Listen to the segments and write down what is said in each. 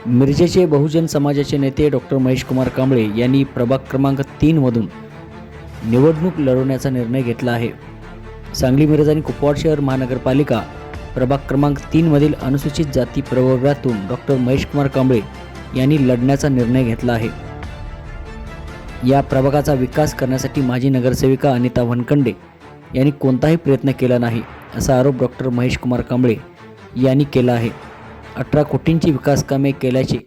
मिरजेचे बहुजन समाजाचे नेते डॉक्टर महेश कुमार कांबळे यांनी प्रभाग क्रमांक 3 मधून निवडणूक लढवण्याचा निर्णय घेतला आहे। सांगली मिरज आणि कुपवाड शहर महानगरपालिका प्रभाग क्रमांक 3 मधील अनुसूचित जाती प्रवर्गातून डॉक्टर महेश कुमार कांबळे यांनी लढण्याचा निर्णय घेतला आहे। या प्रभागाचा विकास करण्यासाठी माजी नगरसेविका अनिता वनखंडे यांनी कोणताही प्रयत्न केला नाही असा आरोप डॉक्टर महेश कुमार कांबळे यांनी केला आहे। 18 कोटींची विकास कामे केल्याचे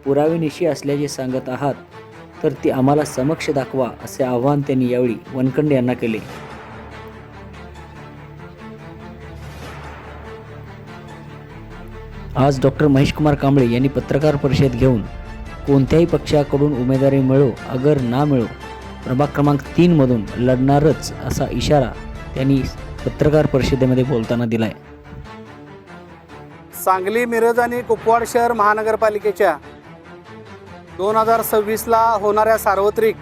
पुरावेनिशी असल्याचे सांगत आहात तर ती आम्हाला समक्ष दाखवा असे आवाहन त्यांनी यावेळी वनखंडे यांना केले। आज डॉक्टर महेश कुमार कांबळे यांनी पत्रकार परिषद घेऊन कोणत्याही पक्षाकडून उमेदवारी मिळो अगर ना मिळो प्रभाग क्रमांक 3 मधून लढणारच असा इशारा त्यांनी पत्रकार परिषदेमध्ये बोलताना दिलाय। सांगली मिरज आणि कुपवाड शहर महानगरपालिकेच्या 2026ला होणाऱ्या सार्वत्रिक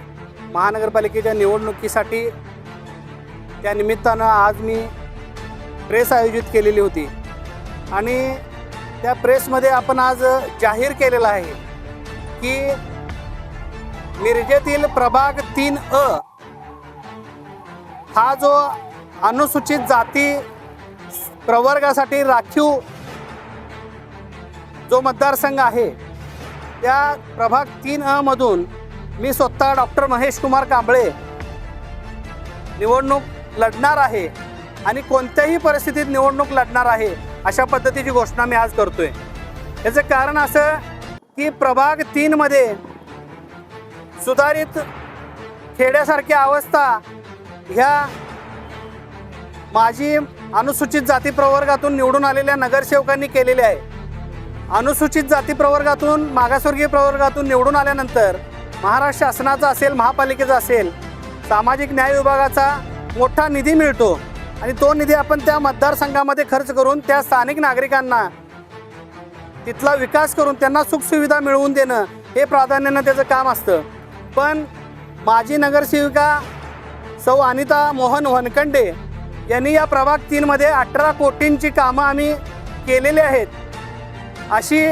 महानगरपालिकेच्या निवडणुकीसाठी त्या निमित्तानं आज मी प्रेस आयोजित केलेली होती आणि त्या प्रेसमध्ये आपण आज जाहीर केलेलं आहे की मिरजेतील प्रभाग 3A हा जो अनुसूचित जाती प्रवर्गासाठी राखीव जो मतदारसंघ आहे त्या प्रभाग 3A मधून मी स्वतः डॉक्टर महेश कुमार कांबळे निवडणूक लढणार आहे आणि कोणत्याही परिस्थितीत निवडणूक लढणार आहे अशा पद्धतीची घोषणा मी आज करतोय। याचं कारण असं की प्रभाग 3 मध्ये सुधारित खेड्यासारखी अवस्था ह्या माजी अनुसूचित जाती प्रवर्गातून निवडून आलेल्या नगरसेवकांनी केलेली आहे। अनुसूचित जाती प्रवर्गातून मागासवर्गीय प्रवर्गातून निवडून आल्यानंतर महाराष्ट्र शासनाचा असेल महापालिकेचा असेल सामाजिक न्याय विभागाचा मोठा निधी मिळतो आणि तो निधी आपण त्या मतदारसंघामध्ये खर्च करून त्या स्थानिक नागरिकांना तिथला विकास करून त्यांना सुखसुविधा मिळवून देणं हे प्राधान्यानं त्याचं काम असतं। पण माजी नगरसेविका सौ अनिता मोहन वनखंडे यांनी या प्रभाग 3 मध्ये 18 कोटींची कामं आम्ही केलेली आहेत अशी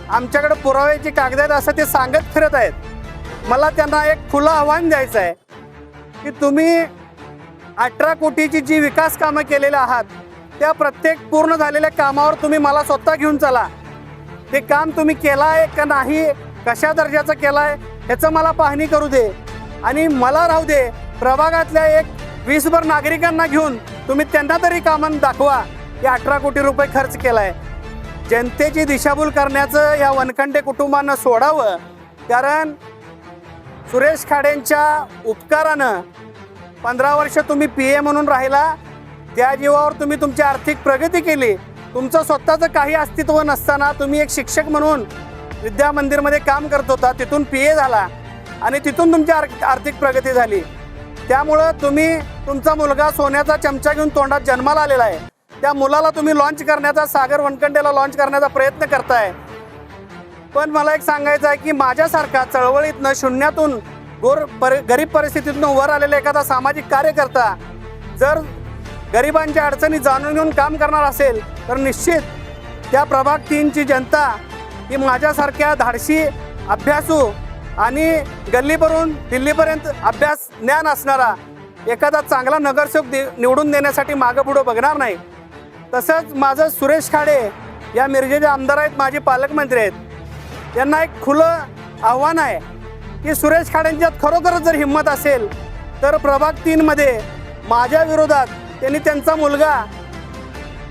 आमच्याकडे पुराव्याची कागद आहेत असं ते सांगत फिरत आहेत। मला त्यांना एक खुलं आव्हान द्यायचं आहे की तुम्ही 18 कोटीची जी विकास कामं केलेली आहात त्या प्रत्येक पूर्ण झालेल्या कामावर तुम्ही मला स्वतः घेऊन चला। ते काम तुम्ही केलं आहे का नाही, कशा दर्जाचं केलं आहे ह्याचं मला पाहणी करू दे आणि मला राहू दे प्रभागातल्या एक 20भर नागरिकांना घेऊन तुम्ही त्यांना तरी कामं दाखवा की 18 कोटी रुपये खर्च केला आहे। जनतेची दिशाभूल करण्याचं या वनखंडे कुटुंबानं सोडावं, कारण सुरेश खाडेंच्या उपकारानं 15 वर्ष तुम्ही PA म्हणून राहिला, त्या जीवावर तुम्ही तुमची आर्थिक प्रगती केली। तुमचं स्वतःचं काही अस्तित्व नसताना तुम्ही एक शिक्षक म्हणून विद्या मंदिरमध्ये काम करत होता, तिथून PA झाला आणि तिथून तुमची आर्थिक प्रगती झाली। त्यामुळं तुम्ही तुमचा मुलगा सोन्याचा चमचा घेऊन तोंडात जन्माला आलेला आहे, त्या मुलाला तुम्ही लॉन्च करण्याचा सागर वनखंडेला लॉन्च करण्याचा प्रयत्न करताय। पण मला एक सांगायचं आहे की माझ्यासारखा चळवळीतनं शून्यातून गरीब परिस्थितीतून वर आलेला एखादा सामाजिक कार्यकर्ता जर गरिबांच्या अडचणी जाणून घेऊन काम करणार असेल तर निश्चित त्या प्रभाग 3ची जनता ही माझ्यासारख्या धाडसी अभ्यासू आणि गल्लीवरून दिल्लीपर्यंत अभ्यास ज्ञान असणारा एखादा चांगला नगरसेवक निवडून देण्यासाठी मागं पुढं बघणार नाही। तसंच माझं सुरेश खाडे या मिरजेचे आमदार आहेत, माजी पालकमंत्री आहेत, यांना एक खुलं आव्हान आहे की सुरेश खाडेंच्यात खरोखरच जर हिंमत असेल तर प्रभाग 3 मध्ये माझ्या विरोधात त्यांनी त्यांचा मुलगा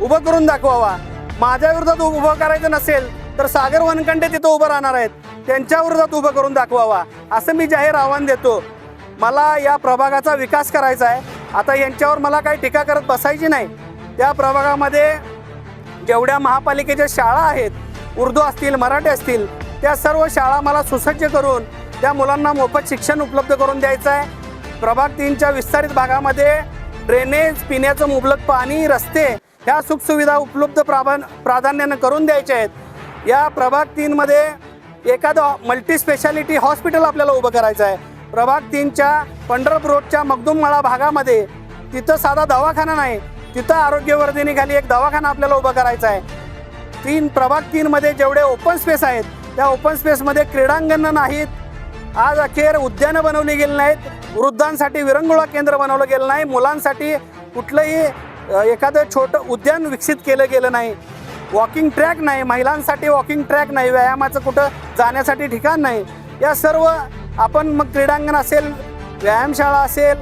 उभं करून दाखवावा। माझ्या विरोधात उभं करायचं नसेल तर सागर वनखंडे तिथं उभं राहणार आहेत, त्यांच्या विरोधात उभं करून दाखवावा असं मी जाहीर आव्हान देतो। मला या प्रभागाचा विकास करायचा आहे। आता यांच्यावर मला काही टीका करत बसायची नाही। त्या प्रभागामध्ये जेवढ्या महापालिकेच्या शाळा आहेत, उर्दू असतील मराठी असतील, त्या सर्व शाळा मला सुसज्ज करून त्या मुलांना मोफत शिक्षण उपलब्ध करून द्यायचं आहे। प्रभाग 3च्या विस्तारित भागामध्ये ड्रेनेज, पिण्याचं मुबलक पाणी, रस्ते ह्या सुखसुविधा उपलब्ध प्राधान्यानं करून द्यायच्या आहेत। या प्रभाग 3 मध्ये एखादं मल्टी स्पेशालिटी हॉस्पिटल आपल्याला उभं करायचं आहे। प्रभाग 3च्या पंढरपूर रोडच्या मगदुममाळा भागामध्ये तिथं साधा दवाखाना नाही, तिथं आरोग्यवर्धिनीखाली एक दवाखाना आपल्याला उभा करायचा आहे। प्रभाग 3मध्ये जेवढे ओपन स्पेस आहेत त्या ओपन स्पेसमध्ये क्रीडांगणं नाहीत. आज अखेर उद्यानं बनवली गेली नाहीत. वृद्धांसाठी विरंगुळा केंद्र बनवलं गेलं नाही. मुलांसाठी कुठलंही एखादं छोटं उद्यान विकसित केलं गेलं नाही. वॉकिंग ट्रॅक नाही, महिलांसाठी वॉकिंग ट्रॅक नाही, व्यायामाचं कुठं जाण्यासाठी ठिकाण नाही. या सर्व आपण मग क्रीडांगण असेल, व्यायामशाळा असेल,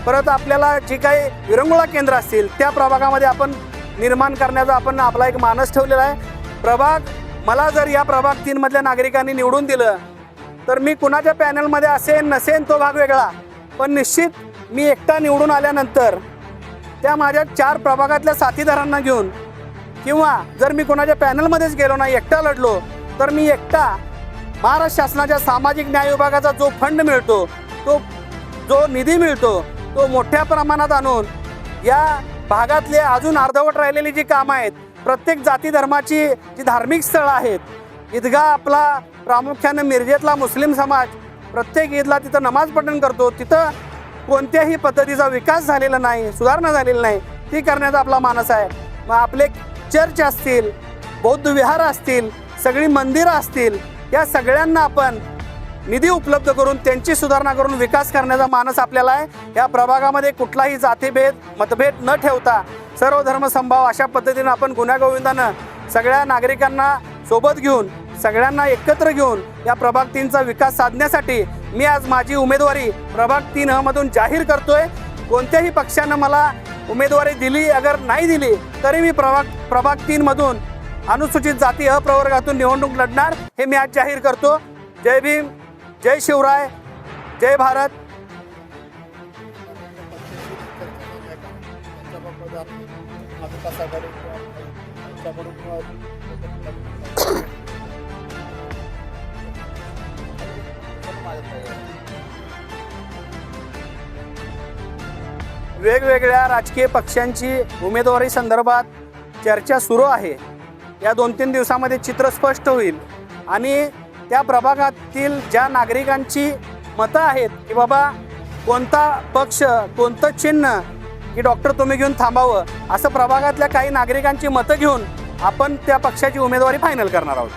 परत आपल्याला जी काही विरंगुळा केंद्र असतील त्या प्रभागामध्ये आपण निर्माण करण्याचा आपण आपला एक मानस ठेवलेला आहे. मला जर या प्रभाग 3मधल्या नागरिकांनी निवडून दिलं तर मी कुणाच्या पॅनलमध्ये असेन नसेन तो भाग वेगळा, पण निश्चित मी एकटा निवडून आल्यानंतर त्या माझ्या 4 प्रभागातल्या साथीदारांना घेऊन, किंवा जर मी कोणाच्या पॅनलमध्येच गेलो नाही, एकटा लढलो, तर मी एकटा महाराष्ट्र शासनाच्या सामाजिक न्याय विभागाचा जो फंड मिळतो, जो निधी मिळतो, तो मोठ्या प्रमाणात आणून या भागातले अजून अर्धवट राहिलेली जी कामं आहेत, प्रत्येक जाती धर्माची जी धार्मिक स्थळं आहेत, ईदगाह आपला प्रामुख्याने मिरजेतला मुस्लिम समाज प्रत्येक ईदला तिथं नमाज पठण करतो, तिथं कोणत्याही पद्धतीचा विकास झालेला नाही, सुधारणा झालेली नाही, ती करण्याचा आपला मानस आहे. मग आपले चर्च असतील, बौद्ध विहार असतील, सगळी मंदिरं असतील, या सगळ्यांना आपण निधी उपलब्ध करून त्यांची सुधारणा करून विकास करण्याचा मानस आपल्याला आहे. या प्रभागामध्ये कुठलाही जातीभेद मतभेद न ठेवता सर्व धर्मसंभाव अशा पद्धतीनं आपण गुण्यागोविंदानं सगळ्या नागरिकांना सोबत घेऊन, सगळ्यांना एकत्र घेऊन या प्रभाग 3चा विकास साधण्यासाठी मी आज माझी उमेदवारी प्रभाग 3 मधून जाहीर करतोय. कोणत्याही पक्षानं मला उमेदवारी दिली, अगर नाही दिली तरी मी प्रभाग 3 मधून अनुसूचित जाती प्रवर्गातून निवडणूक लढणार, हे मी आज जाहीर करतो. जय भीम, जय शिवराय, जय भारत. वेगवेगळ्या राजकीय पक्षांची उमेदवारी संदर्भात चर्चा सुरू आहे. या 2-3 दिवसामध्ये चित्र स्पष्ट होईल आणि त्या प्रभागातील ज्या नागरिकांची मतं आहेत की बाबा कोणता पक्ष, कोणतं चिन्ह की डॉक्टर तुम्ही घेऊन थांबावं, असं प्रभागातल्या काही नागरिकांची मतं घेऊन आपण त्या पक्षाची उमेदवारी फायनल करणार आहोत.